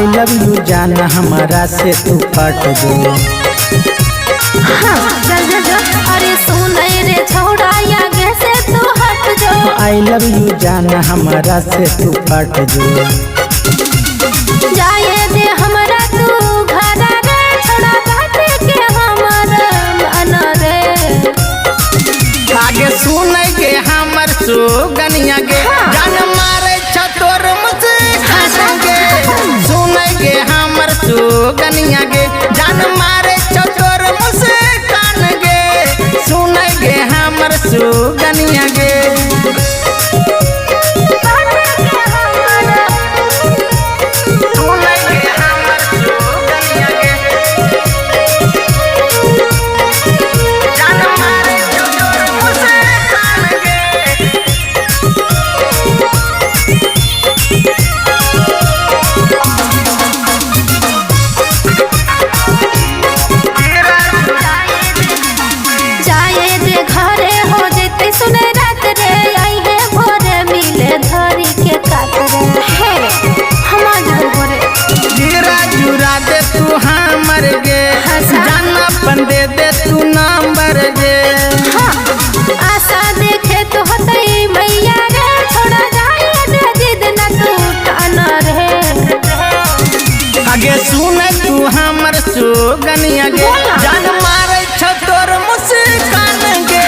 I love you जाना हमारा से तू पट जो। अरे सुन रे छोड़ा आगे से तू हट जो। आई लव यू जाना हमारा से तू पट जो। जाए दे हमरा तू घर रे छोड़ा बाटे के हमर मन रे। आगे सुन के हमर सुगनिया गे जान मारे छतोर मुस्कान गे। सुन के हमर सुगनिया गे जान मारे छतोर मुस्कान गे। सुन के हमर सुगनिया गे तू हमर गे जाना अपन दे दे तू नंबर गे। आशा देखे तो होतई मैया रे छोड़ा जाए दे जिद न तू ठान रे। आगे सुन तू हमर सुगनिया गे जान मारे छतोर मुस्कान गे।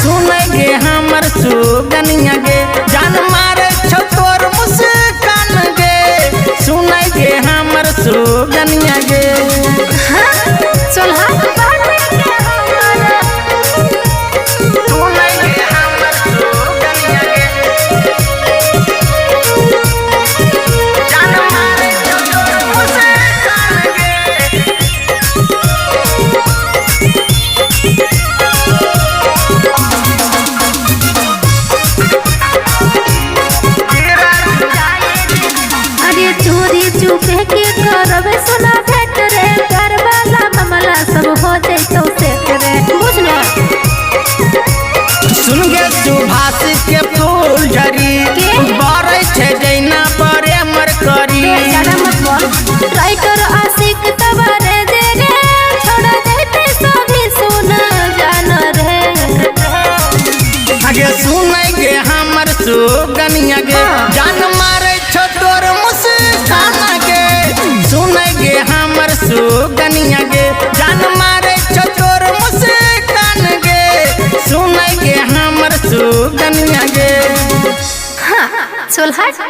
सुन गे हमर सुगनिया गे जान मारे छतोर मुस्कान गे। सुन गे हमर सुगनिया गे चल हाथ बाटे के हमरा सुन गे हमर सुगनिया गे जान मारे छतोर मुस्कान गे। अरे चोरी चुपे के करब सोना भेट रे कर वाला मामला सब हो जइतो सेट रे बुझलो। सुन गे सुभाष के फूल झरी बरै छे जैना परे मर करी। ज्यादा मत बोल राइटर आशिक तबारे दे रे छोड़ देते सभी सुन जान रे। आगे सुन गे हमर सुगनिया गे जान मारे छतोर मुस्कान गे। सुन गे हमर सुगनिया गे जान मारे छतोर मुस्कान गे। सुन गे हमर सुगनिया गे हाँ चल हट।